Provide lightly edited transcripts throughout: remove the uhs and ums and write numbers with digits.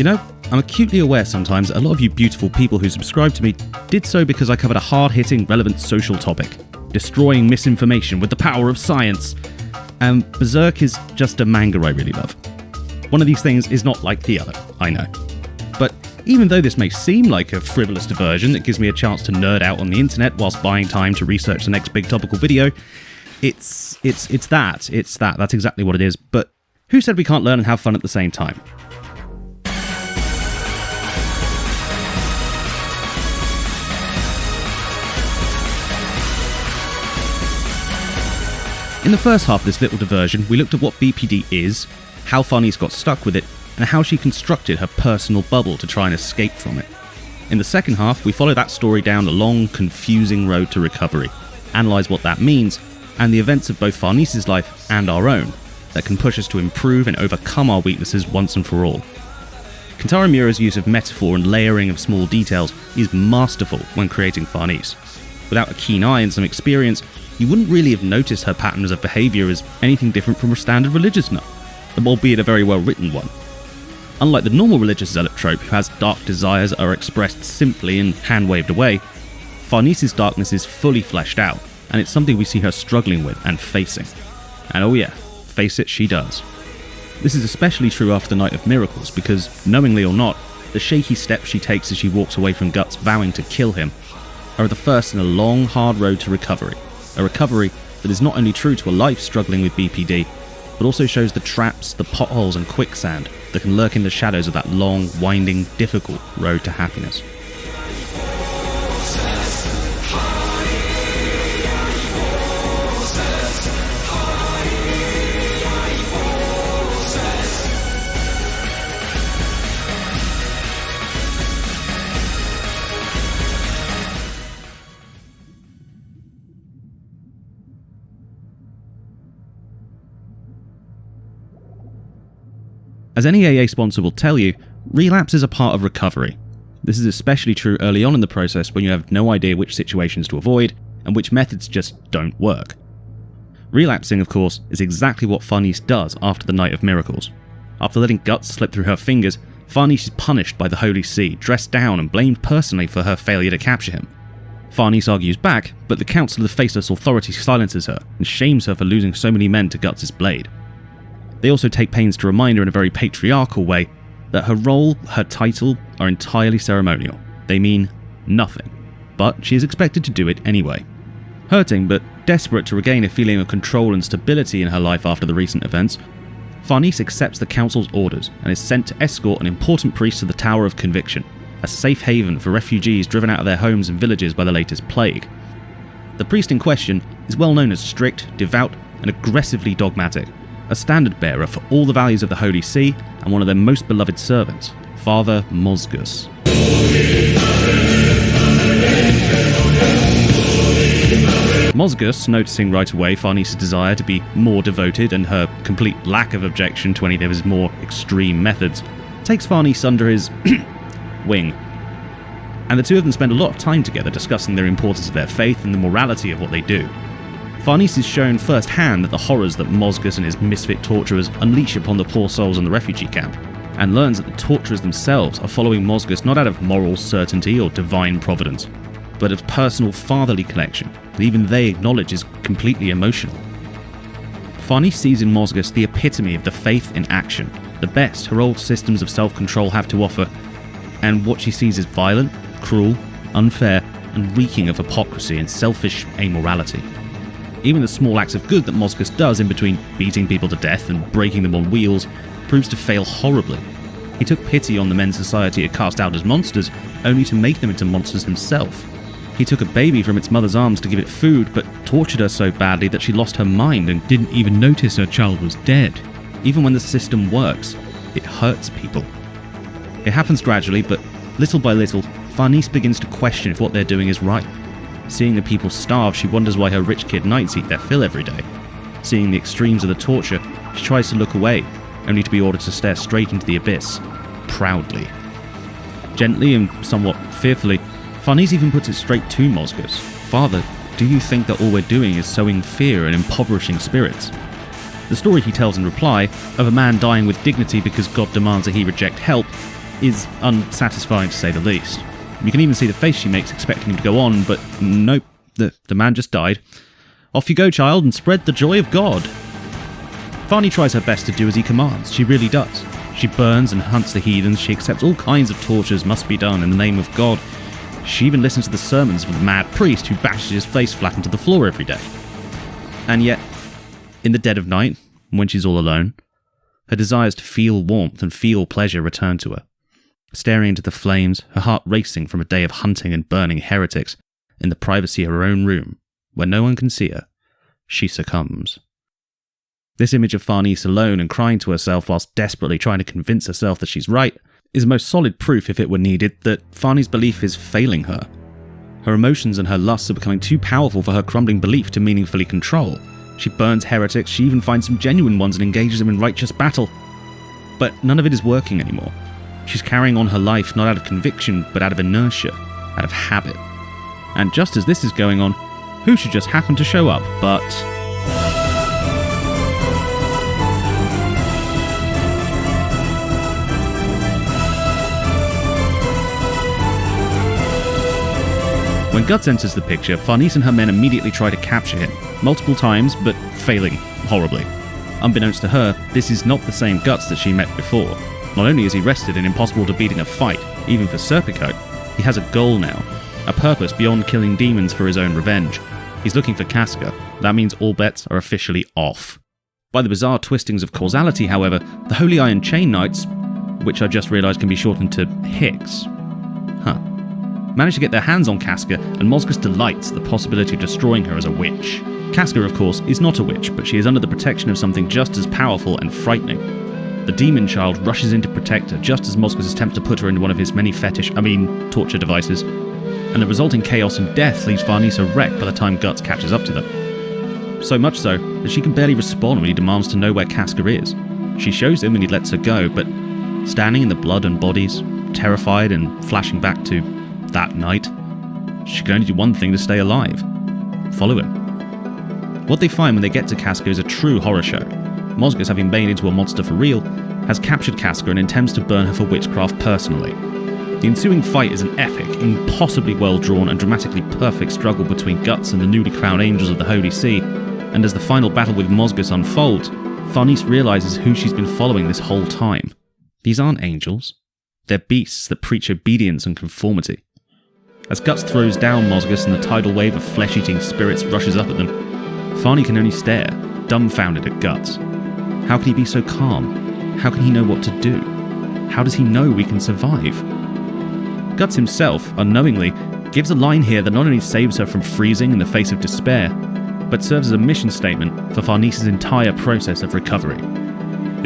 You know, I'm acutely aware sometimes that a lot of you beautiful people who subscribe to me did so because I covered a hard-hitting, relevant social topic, destroying misinformation with the power of science. And Berserk is just a manga I really love. One of these things is not like the other, I know. But even though this may seem like a frivolous diversion that gives me a chance to nerd out on the internet whilst buying time to research the next big topical video, it's that. That's exactly what it is. But who said we can't learn and have fun at the same time? In the first half of this little diversion, we looked at what BPD is, how Farnese got stuck with it, and how she constructed her personal bubble to try and escape from it. In the second half, we follow that story down a long, confusing road to recovery, analyse what that means, and the events of both Farnese's life and our own that can push us to improve and overcome our weaknesses once and for all. Kentaro Miura's use of metaphor and layering of small details is masterful when creating Farnese. Without a keen eye and some experience, you wouldn't really have noticed her patterns of behaviour as anything different from a standard religious nut, albeit a very well written one. Unlike the normal religious zealot trope who has dark desires that are expressed simply and hand-waved away, Farnese's darkness is fully fleshed out, and it's something we see her struggling with and facing. And oh yeah, face it, she does. This is especially true after the Night of Miracles, because, knowingly or not, the shaky steps she takes as she walks away from Guts vowing to kill him are the first in a long, hard road to recovery. A recovery that is not only true to a life struggling with BPD, but also shows the traps, the potholes and quicksand that can lurk in the shadows of that long, winding, difficult road to happiness. As any AA sponsor will tell you, relapse is a part of recovery. This is especially true early on in the process when you have no idea which situations to avoid and which methods just don't work. Relapsing, of course, is exactly what Farnese does after the Night of Miracles. After letting Guts slip through her fingers, Farnese is punished by the Holy See, dressed down and blamed personally for her failure to capture him. Farnese argues back, but the Council of the Faceless Authority silences her and shames her for losing so many men to Guts' blade. They also take pains to remind her in a very patriarchal way that her role, her title, are entirely ceremonial. They mean nothing, but she is expected to do it anyway. Hurting, but desperate to regain a feeling of control and stability in her life after the recent events, Farnese accepts the Council's orders and is sent to escort an important priest to the Tower of Conviction, a safe haven for refugees driven out of their homes and villages by the latest plague. The priest in question is well known as strict, devout, and aggressively dogmatic, a standard bearer for all the values of the Holy See and one of their most beloved servants, Father Mozgus. Mozgus, noticing right away Farnese's desire to be more devoted and her complete lack of objection to any of his more extreme methods, takes Farnese under his wing. And the two of them spend a lot of time together discussing the importance of their faith and the morality of what they do. Farnese is shown firsthand the horrors that Mozgus and his misfit torturers unleash upon the poor souls in the refugee camp, and learns that the torturers themselves are following Mozgus not out of moral certainty or divine providence, but of personal fatherly connection that even they acknowledge is completely emotional. Farnese sees in Mozgus the epitome of the faith in action, the best her old systems of self-control have to offer, and what she sees is violent, cruel, unfair, and reeking of hypocrisy and selfish amorality. Even the small acts of good that Mozgus does in between beating people to death and breaking them on wheels proves to fail horribly. He took pity on the men society had cast out as monsters, only to make them into monsters himself. He took a baby from its mother's arms to give it food, but tortured her so badly that she lost her mind and didn't even notice her child was dead. Even when the system works, it hurts people. It happens gradually, but little by little, Farnese begins to question if what they're doing is right. Seeing the people starve, she wonders why her rich kid knights eat their fill every day. Seeing the extremes of the torture, she tries to look away, only to be ordered to stare straight into the abyss, proudly. Gently and somewhat fearfully, Farnese even puts it straight to Mozgus. Father, do you think that all we're doing is sowing fear and impoverishing spirits? The story he tells in reply, of a man dying with dignity because God demands that he reject help, is unsatisfying to say the least. You can even see the face she makes expecting him to go on, but nope, the man just died. Off you go, child, and spread the joy of God. Farnese tries her best to do as he commands, she really does. She burns and hunts the heathens, she accepts all kinds of tortures must be done in the name of God. She even listens to the sermons of the mad priest who bashes his face flat into the floor every day. And yet, in the dead of night, when she's all alone, her desires to feel warmth and feel pleasure return to her. Staring into the flames, her heart racing from a day of hunting and burning heretics, in the privacy of her own room, where no one can see her, she succumbs. This image of Farnese alone and crying to herself whilst desperately trying to convince herself that she's right is the most solid proof, if it were needed, that Farnese's belief is failing her. Her emotions and her lusts are becoming too powerful for her crumbling belief to meaningfully control. She burns heretics, she even finds some genuine ones and engages them in righteous battle. But none of it is working anymore. She's carrying on her life not out of conviction, but out of inertia, out of habit. And just as this is going on, who should just happen to show up but... When Guts enters the picture, Farnese and her men immediately try to capture him, multiple times, but failing horribly. Unbeknownst to her, this is not the same Guts that she met before. Not only is he rested and impossible to beat in a fight, even for Serpico, he has a goal now, a purpose beyond killing demons for his own revenge. He's looking for Casca. That means all bets are officially off. By the bizarre twistings of causality, however, the Holy Iron Chain Knights, which I just realised can be shortened to Hicks, manage to get their hands on Casca, and Mozgus delights the possibility of destroying her as a witch. Casca, of course, is not a witch, but she is under the protection of something just as powerful and frightening. The demon child rushes in to protect her just as Mozgus attempts to put her into one of his many torture devices, and the resulting chaos and death leaves Farnese a wreck by the time Guts catches up to them. So much so that she can barely respond when he demands to know where Casca is. She shows him and he lets her go, but standing in the blood and bodies, terrified and flashing back to that night, she can only do one thing to stay alive: follow him. What they find when they get to Casca is a true horror show. Mozgus, having made into a monster for real, has captured Casca and intends to burn her for witchcraft personally. The ensuing fight is an epic, impossibly well-drawn and dramatically perfect struggle between Guts and the newly crowned angels of the Holy See, and as the final battle with Mozgus unfolds, Farnese realises who she's been following this whole time. These aren't angels. They're beasts that preach obedience and conformity. As Guts throws down Mozgus and the tidal wave of flesh-eating spirits rushes up at them, Farnese can only stare, dumbfounded at Guts. How can he be so calm? How can he know what to do? How does he know we can survive? Guts himself, unknowingly, gives a line here that not only saves her from freezing in the face of despair, but serves as a mission statement for Farnese's entire process of recovery.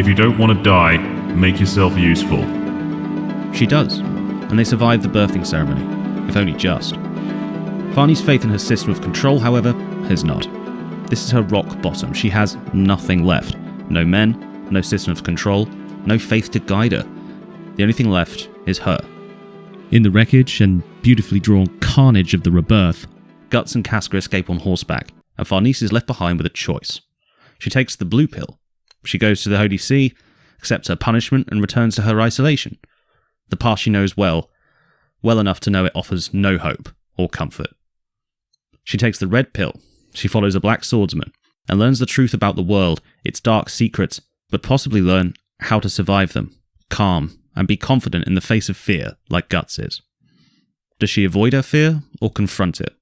If you don't want to die, make yourself useful. She does, and they survive the birthing ceremony, if only just. Farnese's faith in her system of control, however, has not. This is her rock bottom. She has nothing left. No men, no system of control, no faith to guide her. The only thing left is her. In the wreckage and beautifully drawn carnage of the rebirth, Guts and Casca escape on horseback, and Farnese is left behind with a choice. She takes the blue pill. She goes to the Holy See, accepts her punishment, and returns to her isolation. The past she knows well enough to know it offers no hope or comfort. She takes the red pill. She follows a black swordsman, and learns the truth about the world, its dark secrets, but possibly learn how to survive them, calm, and be confident in the face of fear, like Guts is. Does she avoid her fear, or confront it?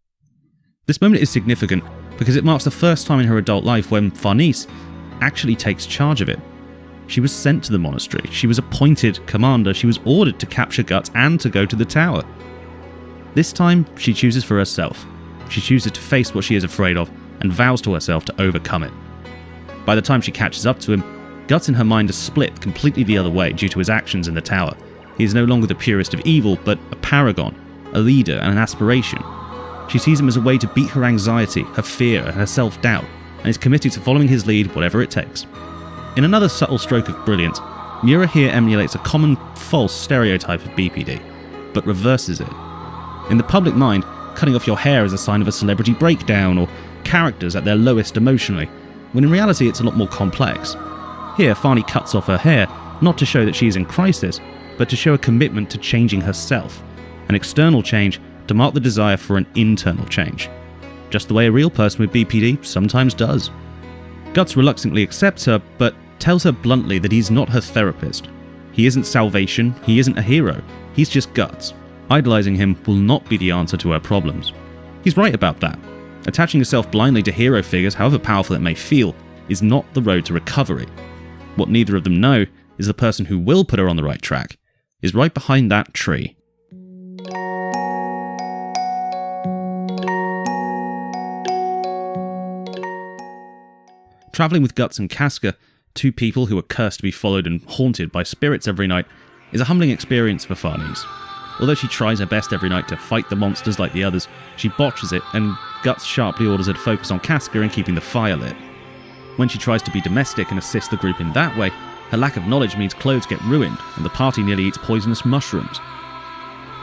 This moment is significant because it marks the first time in her adult life when Farnese actually takes charge of it. She was sent to the monastery, she was appointed commander, she was ordered to capture Guts and to go to the tower. This time, she chooses for herself. She chooses to face what she is afraid of, and vows to herself to overcome it. By the time she catches up to him, Guts in her mind is split completely the other way due to his actions in the tower. He is no longer the purest of evil, but a paragon, a leader and an aspiration. She sees him as a way to beat her anxiety, her fear and her self-doubt, and is committed to following his lead whatever it takes. In another subtle stroke of brilliance, Miura here emulates a common false stereotype of BPD, but reverses it. In the public mind, cutting off your hair is a sign of a celebrity breakdown or characters at their lowest emotionally, when in reality it's a lot more complex. Here, Farnese cuts off her hair, not to show that she is in crisis, but to show a commitment to changing herself, an external change to mark the desire for an internal change, just the way a real person with BPD sometimes does. Guts reluctantly accepts her, but tells her bluntly that he's not her therapist. He isn't salvation, he isn't a hero, he's just Guts. Idolizing him will not be the answer to her problems. He's right about that. Attaching yourself blindly to hero figures, however powerful it may feel, is not the road to recovery. What neither of them know is the person who will put her on the right track is right behind that tree. Travelling with Guts and Casca, two people who are cursed to be followed and haunted by spirits every night, is a humbling experience for Farnese. Although she tries her best every night to fight the monsters like the others, she botches it, and Guts sharply orders her to focus on Casca and keeping the fire lit. When she tries to be domestic and assist the group in that way, her lack of knowledge means clothes get ruined, and the party nearly eats poisonous mushrooms.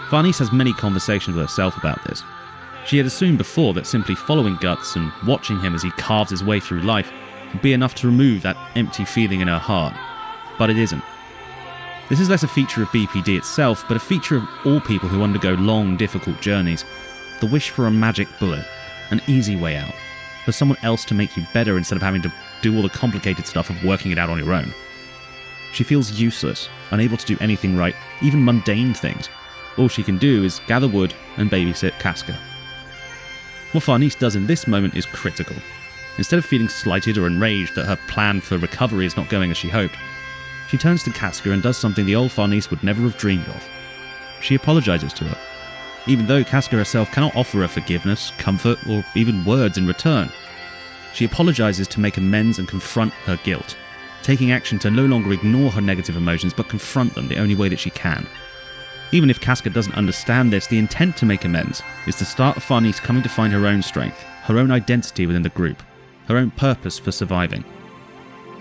Farnese has many conversations with herself about this. She had assumed before that simply following Guts and watching him as he carves his way through life would be enough to remove that empty feeling in her heart, but it isn't. This is less a feature of BPD itself, but a feature of all people who undergo long, difficult journeys. The wish for a magic bullet, an easy way out, for someone else to make you better instead of having to do all the complicated stuff of working it out on your own. She feels useless, unable to do anything right, even mundane things. All she can do is gather wood and babysit Casca. What Farnese does in this moment is critical. Instead of feeling slighted or enraged that her plan for recovery is not going as she hoped, she turns to Casca and does something the old Farnese would never have dreamed of. She apologizes to her, even though Casca herself cannot offer her forgiveness, comfort, or even words in return. She apologizes to make amends and confront her guilt, taking action to no longer ignore her negative emotions but confront them the only way that she can. Even if Casca doesn't understand this, the intent to make amends is the start of Farnese coming to find her own strength, her own identity within the group, her own purpose for surviving.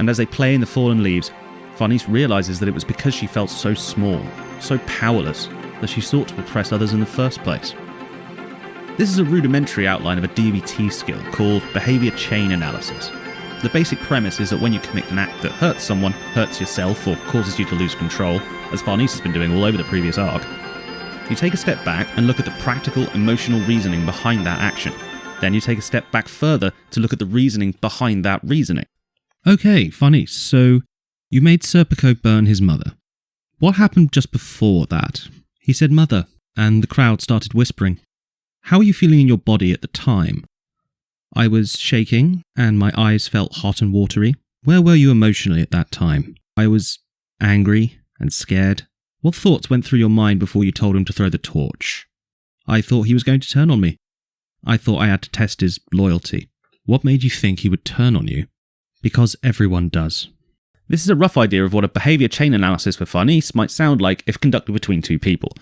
And as they play in the fallen leaves, Farnese realizes that it was because she felt so small, so powerless, that she sought to oppress others in the first place. This is a rudimentary outline of a DBT skill called behavior chain analysis. The basic premise is that when you commit an act that hurts someone, hurts yourself, or causes you to lose control, as Farnese has been doing all over the previous arc, you take a step back and look at the practical, emotional reasoning behind that action. Then you take a step back further to look at the reasoning behind that reasoning. Okay, Farnese, so you made Serpico burn his mother. What happened just before that? He said mother, and the crowd started whispering. How were you feeling in your body at the time? I was shaking, and my eyes felt hot and watery. Where were you emotionally at that time? I was angry and scared. What thoughts went through your mind before you told him to throw the torch? I thought he was going to turn on me. I thought I had to test his loyalty. What made you think he would turn on you? Because everyone does. This is a rough idea of what a behavior chain analysis with Farnese might sound like if conducted between two people.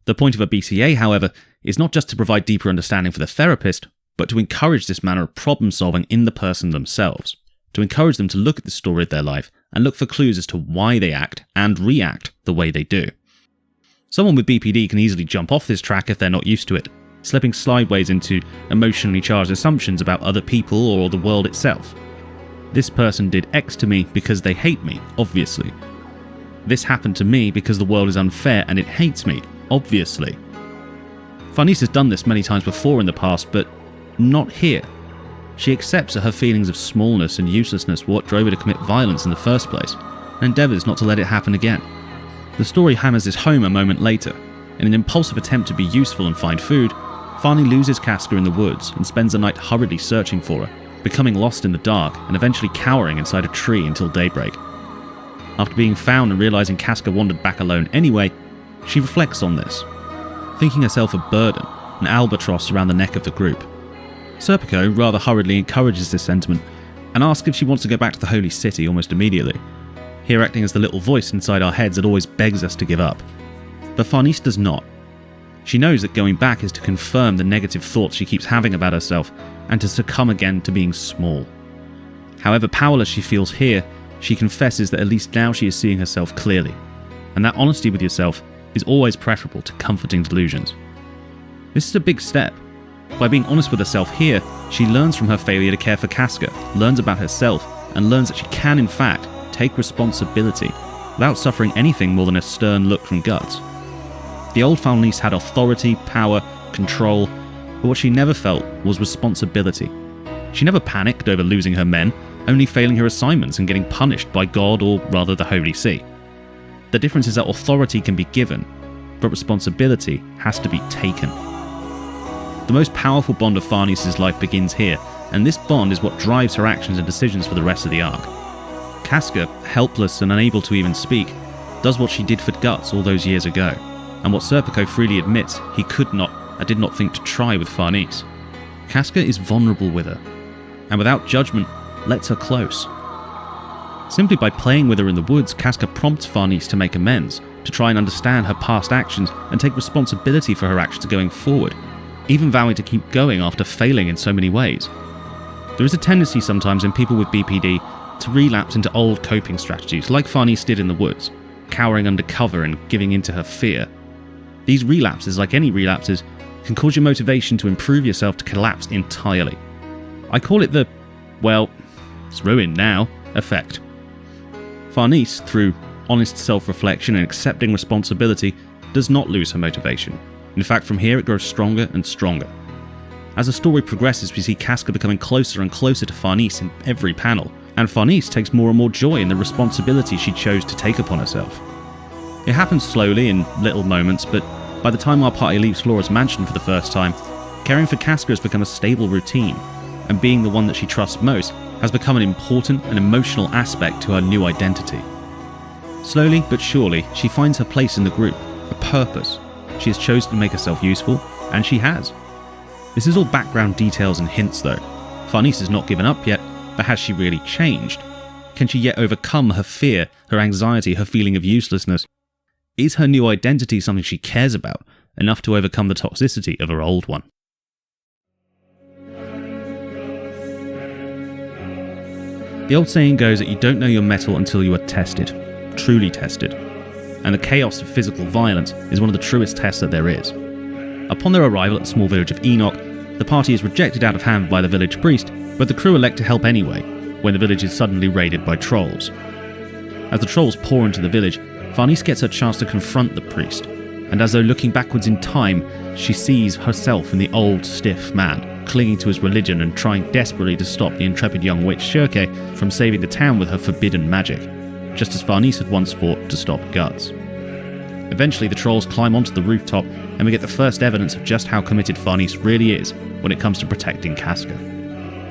The point of a BCA, however, is not just to provide deeper understanding for the therapist, but to encourage this manner of problem solving in the person themselves, to encourage them to look at the story of their life and look for clues as to why they act and react the way they do. Someone with BPD can easily jump off this track if they're not used to it, slipping sideways into emotionally charged assumptions about other people or the world itself. This person did X to me because they hate me, obviously. This happened to me because the world is unfair and it hates me, obviously. Farnese has done this many times before in the past, but not here. She accepts that her feelings of smallness and uselessness were what drove her to commit violence in the first place, and endeavours not to let it happen again. The story hammers this home a moment later. In an impulsive attempt to be useful and find food, Farnese loses Casca in the woods and spends the night hurriedly searching for her, becoming lost in the dark and eventually cowering inside a tree until daybreak. After being found and realising Casca wandered back alone anyway, she reflects on this, thinking herself a burden, an albatross around the neck of the group. Serpico rather hurriedly encourages this sentiment and asks if she wants to go back to the Holy City almost immediately, here acting as the little voice inside our heads that always begs us to give up. But Farnese does not. She knows that going back is to confirm the negative thoughts she keeps having about herself and to succumb again to being small. However powerless she feels here, she confesses that at least now she is seeing herself clearly, and that honesty with yourself is always preferable to comforting delusions. This is a big step. By being honest with herself here, she learns from her failure to care for Casca, learns about herself, and learns that she can in fact take responsibility, without suffering anything more than a stern look from Guts. The old Farnese had authority, power, control, but what she never felt was responsibility. She never panicked over losing her men, only failing her assignments and getting punished by God, or rather the Holy See. The difference is that authority can be given, but responsibility has to be taken. The most powerful bond of Farnese's life begins here, and this bond is what drives her actions and decisions for the rest of the arc. Casca, helpless and unable to even speak, does what she did for Guts all those years ago, and what Serpico freely admits he could not and did not think to try with Farnese. Casca is vulnerable with her, and without judgment, lets her close. Simply by playing with her in the woods, Casca prompts Farnese to make amends, to try and understand her past actions and take responsibility for her actions going forward, even vowing to keep going after failing in so many ways. There is a tendency sometimes in people with BPD to relapse into old coping strategies, like Farnese did in the woods, cowering under cover and giving in to her fear. These relapses, like any relapses, can cause your motivation to improve yourself to collapse entirely. I call it the, well, it's ruined now, effect. Farnese, through honest self-reflection and accepting responsibility, does not lose her motivation. In fact, from here it grows stronger and stronger. As the story progresses, we see Casca becoming closer and closer to Farnese in every panel, and Farnese takes more and more joy in the responsibility she chose to take upon herself. It happens slowly in little moments, but by the time our party leaves Flora's mansion for the first time, caring for Casca has become a stable routine, and being the one that she trusts most has become an important and emotional aspect to her new identity. Slowly but surely, she finds her place in the group, a purpose. She has chosen to make herself useful, and she has. This is all background details and hints though. Farnese has not given up yet, but has she really changed? Can she yet overcome her fear, her anxiety, her feeling of uselessness? Is her new identity something she cares about, enough to overcome the toxicity of her old one? The old saying goes that you don't know your mettle until you are tested, truly tested. And the chaos of physical violence is one of the truest tests that there is. Upon their arrival at the small village of Enoch, the party is rejected out of hand by the village priest, but the crew elect to help anyway, when the village is suddenly raided by trolls. As the trolls pour into the village, Farnese gets her chance to confront the priest, and as though looking backwards in time, she sees herself in the old, stiff man, clinging to his religion and trying desperately to stop the intrepid young witch Shirke from saving the town with her forbidden magic, just as Farnese had once fought to stop Guts. Eventually the trolls climb onto the rooftop, and we get the first evidence of just how committed Farnese really is when it comes to protecting Casca.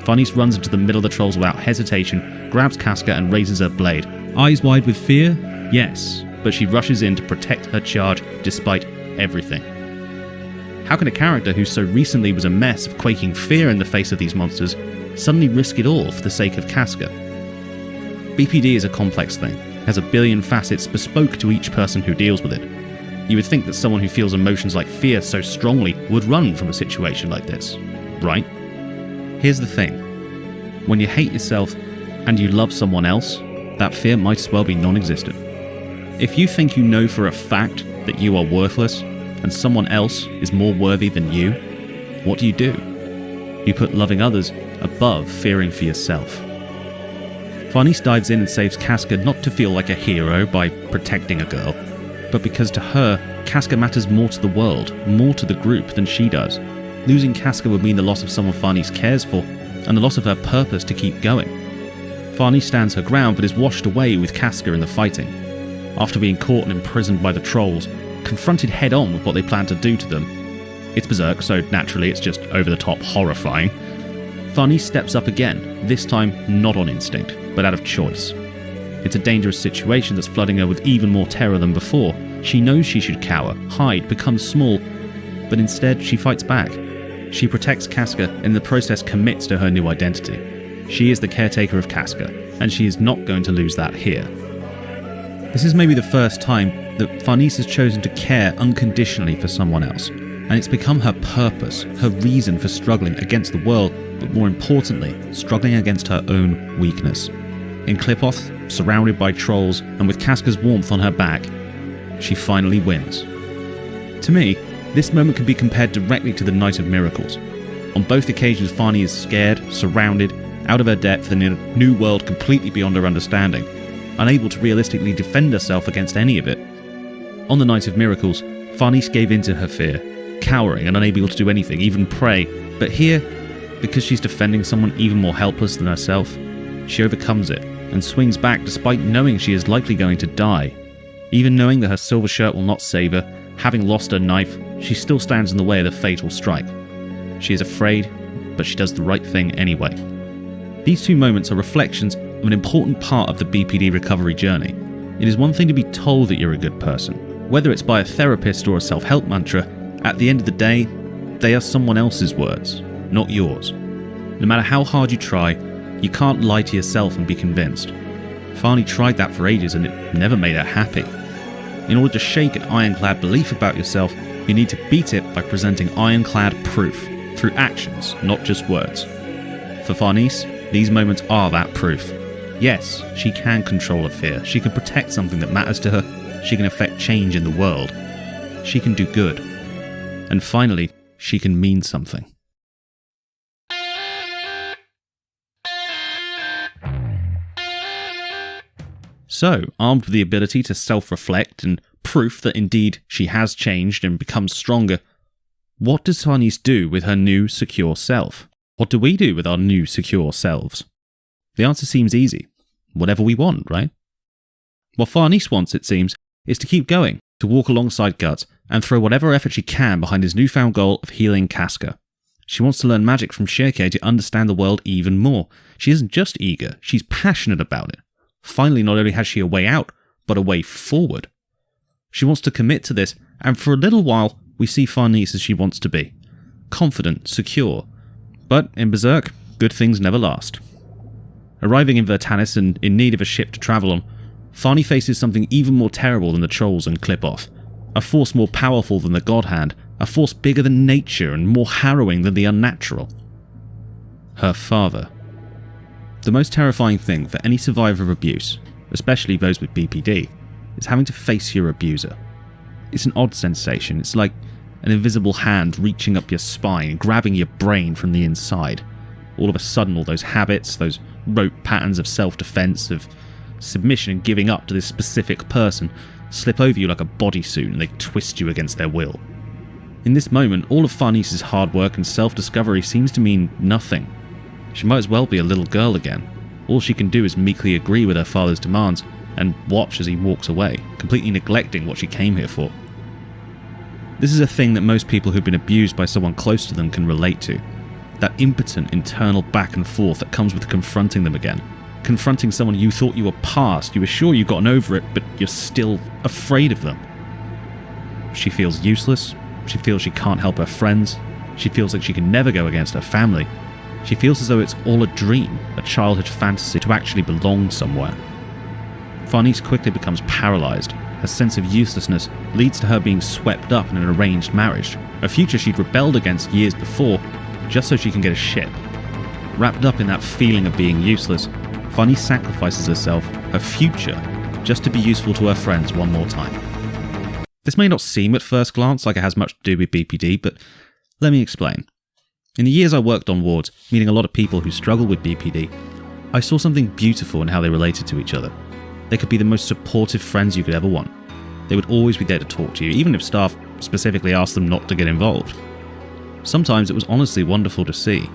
Farnese runs into the middle of the trolls without hesitation, grabs Casca and raises her blade. Eyes wide with fear? Yes, but she rushes in to protect her charge despite everything. How can a character who so recently was a mess of quaking fear in the face of these monsters suddenly risk it all for the sake of Casca? BPD is a complex thing. It has a billion facets bespoke to each person who deals with it. You would think that someone who feels emotions like fear so strongly would run from a situation like this, right? Here's the thing. When you hate yourself and you love someone else, that fear might as well be non-existent. If you think you know for a fact that you are worthless and someone else is more worthy than you, what do? You put loving others above fearing for yourself. Farnese dives in and saves Casca not to feel like a hero by protecting a girl, but because to her, Casca matters more to the world, more to the group than she does. Losing Casca would mean the loss of someone Farnese cares for, and the loss of her purpose to keep going. Farnese stands her ground but is washed away with Casca in the fighting. After being caught and imprisoned by the trolls, confronted head-on with what they plan to do to them. It's Berserk, so naturally it's just over-the-top horrifying. Farnese steps up again, this time not on instinct, but out of choice. It's a dangerous situation that's flooding her with even more terror than before. She knows she should cower, hide, become small, but instead she fights back. She protects Casca and in the process commits to her new identity. She is the caretaker of Casca, and she is not going to lose that here. This is maybe the first time that Farnese has chosen to care unconditionally for someone else, and it's become her purpose, her reason for struggling against the world, but more importantly, struggling against her own weakness. In Qliphoth, surrounded by trolls, and with Casca's warmth on her back, she finally wins. To me, this moment can be compared directly to the Night of Miracles. On both occasions, Farnese is scared, surrounded, out of her depth, and in a new world completely beyond her understanding. unable to realistically defend herself against any of it. On the Night of Miracles, Farnese gave in to her fear, cowering and unable to do anything, even pray. But here, because she's defending someone even more helpless than herself, she overcomes it and swings back despite knowing she is likely going to die. Even knowing that her silver shirt will not save her, having lost her knife, she still stands in the way of the fatal strike. She is afraid, but she does the right thing anyway. These two moments are reflections of an important part of the BPD recovery journey. It is one thing to be told that you're a good person. Whether it's by a therapist or a self-help mantra, at the end of the day, they are someone else's words, not yours. No matter how hard you try, you can't lie to yourself and be convinced. Farnese tried that for ages and it never made her happy. In order to shake an ironclad belief about yourself, you need to beat it by presenting ironclad proof, through actions, not just words. For Farnese, these moments are that proof. Yes, she can control her fear, she can protect something that matters to her, she can affect change in the world. She can do good. And finally, she can mean something. So, armed with the ability to self-reflect and proof that indeed she has changed and become stronger, what does Farnese do with her new, secure self? What do we do with our new, secure selves? The answer seems easy. Whatever we want, right? What Farnese wants, it seems, is to keep going, to walk alongside Guts, and throw whatever effort she can behind his newfound goal of healing Casca. She wants to learn magic from Shirkei to understand the world even more. She isn't just eager, she's passionate about it. Finally, not only has she a way out, but a way forward. She wants to commit to this, and for a little while, we see Farnese as she wants to be. Confident, secure. But in Berserk, good things never last. Arriving in Vertanis and in need of a ship to travel on, Farnese faces something even more terrible than the trolls and Clip-Off. A force more powerful than the God Hand, a force bigger than nature and more harrowing than the unnatural. Her father. The most terrifying thing for any survivor of abuse, especially those with BPD, is having to face your abuser. It's an odd sensation. It's like an invisible hand reaching up your spine, grabbing your brain from the inside. All of a sudden, all those habits, those rote patterns of self-defense, of submission and giving up to this specific person, slip over you like a bodysuit and they twist you against their will. In this moment, all of Farnese's hard work and self-discovery seems to mean nothing. She might as well be a little girl again. All she can do is meekly agree with her father's demands and watch as he walks away, completely neglecting what she came here for. This is a thing that most people who've been abused by someone close to them can relate to. That impotent internal back and forth that comes with confronting them again. Confronting someone you thought you were past, you were sure you'd gotten over it, but you're still afraid of them. She feels useless, she feels she can't help her friends, she feels like she can never go against her family. She feels as though it's all a dream, a childhood fantasy to actually belong somewhere. Farnese quickly becomes paralysed. Her sense of uselessness leads to her being swept up in an arranged marriage, a future she'd rebelled against years before, just so she can get a ship. Wrapped up in that feeling of being useless, Farnese sacrifices herself, her future, just to be useful to her friends one more time. This may not seem at first glance like it has much to do with BPD, but let me explain. In the years I worked on wards, meeting a lot of people who struggle with BPD, I saw something beautiful in how they related to each other. They could be the most supportive friends you could ever want. They would always be there to talk to you, even if staff specifically asked them not to get involved. Sometimes it was honestly wonderful to see.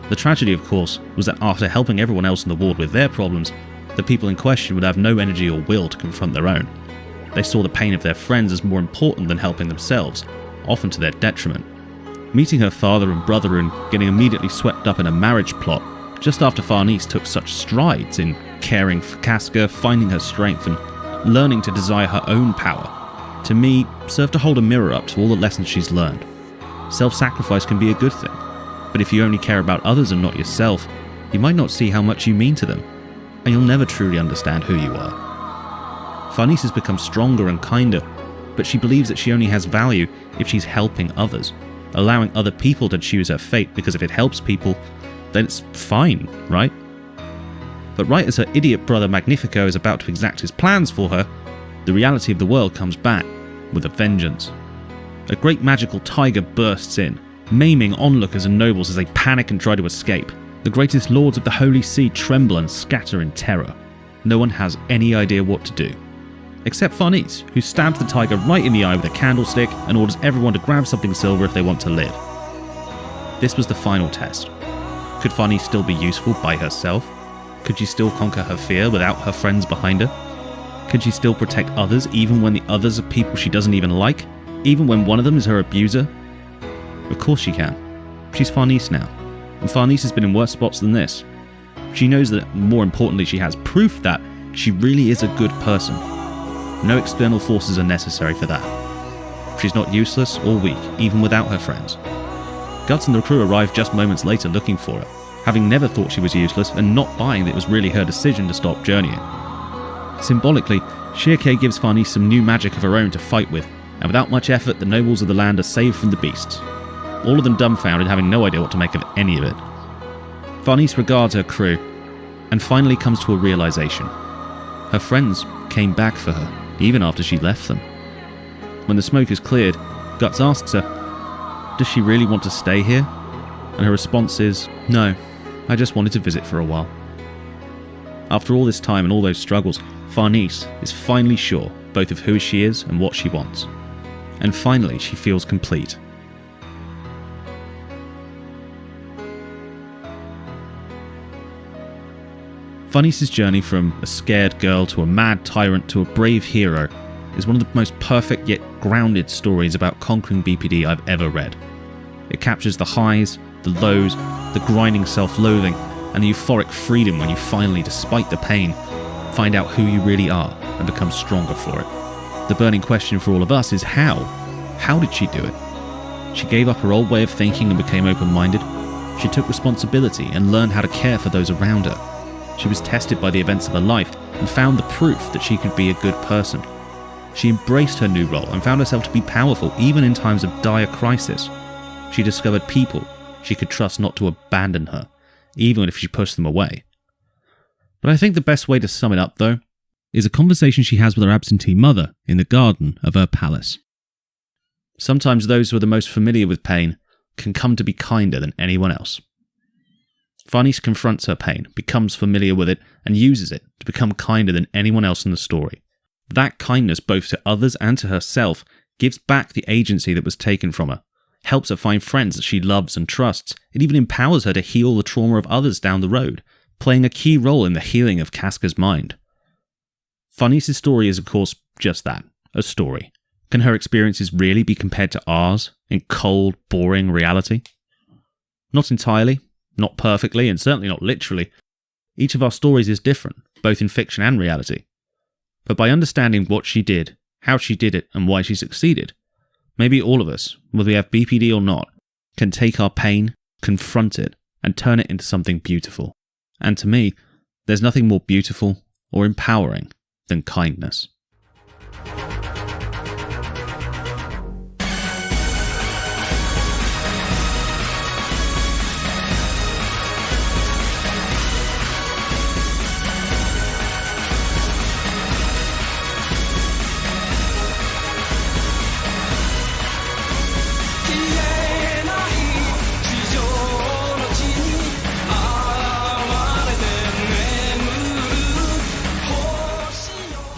The tragedy, of course, was that after helping everyone else in the ward with their problems, the people in question would have no energy or will to confront their own. They saw the pain of their friends as more important than helping themselves, often to their detriment. Meeting her father and brother and getting immediately swept up in a marriage plot, just after Farnese took such strides in caring for Casca, finding her strength and learning to desire her own power, to me, served to hold a mirror up to all the lessons she's learned. Self-sacrifice can be a good thing, but if you only care about others and not yourself, you might not see how much you mean to them, and you'll never truly understand who you are. Farnese has become stronger and kinder, but she believes that she only has value if she's helping others, allowing other people to choose her fate, because if it helps people, then it's fine, right? But right as her idiot brother Magnifico is about to exact his plans for her, the reality of the world comes back with a vengeance. A great magical tiger bursts in, maiming onlookers and nobles as they panic and try to escape. The greatest lords of the Holy See tremble and scatter in terror. no one has any idea what to do. Except Farnese, who stabs the tiger right in the eye with a candlestick and orders everyone to grab something silver if they want to live. This was the final test. Could Farnese still be useful by herself? Could she still conquer her fear without her friends behind her? Could she still protect others even when the others are people she doesn't even like? Even when one of them is her abuser? Of course she can. She's Farnese now, and Farnese has been in worse spots than this. She knows that, more importantly, she has proof that she really is a good person. No external forces are necessary for that. She's not useless or weak, even without her friends. Guts and the crew arrive just moments later looking for her, having never thought she was useless and not buying that it was really her decision to stop journeying. Symbolically, Shirkei gives Farnese some new magic of her own to fight with, and without much effort the nobles of the land are saved from the beasts. All of them dumbfounded, having no idea what to make of any of it. Farnese regards her crew, and finally comes to a realization. Her friends came back for her, even after she left them. When the smoke is cleared, Guts asks her, does she really want to stay here? And her response is, no, I just wanted to visit for a while. After all this time and all those struggles, Farnese is finally sure both of who she is and what she wants. And finally she feels complete. Farnese's journey from a scared girl to a mad tyrant to a brave hero is one of the most perfect yet grounded stories about conquering BPD I've ever read. It captures the highs, the lows, the grinding self-loathing, and the euphoric freedom when you finally, despite the pain, find out who you really are and become stronger for it. The burning question for all of us is how? How did she do it? She gave up her old way of thinking and became open-minded. She took responsibility and learned how to care for those around her. She was tested by the events of her life and found the proof that she could be a good person. She embraced her new role and found herself to be powerful even in times of dire crisis. She discovered people she could trust not to abandon her, even if she pushed them away. But I think the best way to sum it up, though, is a conversation she has with her absentee mother in the garden of her palace. Sometimes those who are the most familiar with pain can come to be kinder than anyone else. Farnese confronts her pain, becomes familiar with it, and uses it to become kinder than anyone else in the story. That kindness, both to others and to herself, gives back the agency that was taken from her, helps her find friends that she loves and trusts. It even empowers her to heal the trauma of others down the road, playing a key role in the healing of Casca's mind. Farnese's story is, of course, just that, a story. Can her experiences really be compared to ours in cold, boring reality? Not entirely. Not perfectly, and certainly not literally. Each of our stories is different, both in fiction and reality. But by understanding what she did, how she did it, and why she succeeded, maybe all of us, whether we have BPD or not, can take our pain, confront it, and turn it into something beautiful. And to me, there's nothing more beautiful or empowering than kindness.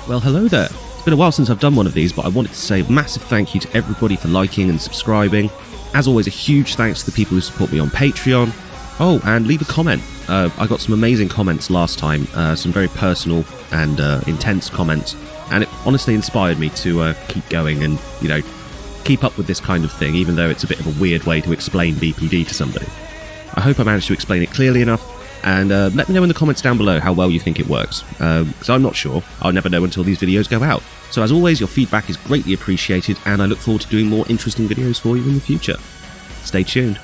Well, hello there. It's been a while since I've done one of these, but I wanted to say a massive thank you to everybody for liking and subscribing. As always, a huge thanks to the people who support me on Patreon. Oh, and leave a comment. I got some amazing comments last time, some very personal and intense comments, and it honestly inspired me to keep going and, keep up with this kind of thing, even though it's a bit of a weird way to explain BPD to somebody. I hope I managed to explain it clearly enough. And let me know in the comments down below how well you think it works, because I'm not sure. I'll never know until these videos go out. So as always, your feedback is greatly appreciated, and I look forward to doing more interesting videos for you in the future. Stay tuned.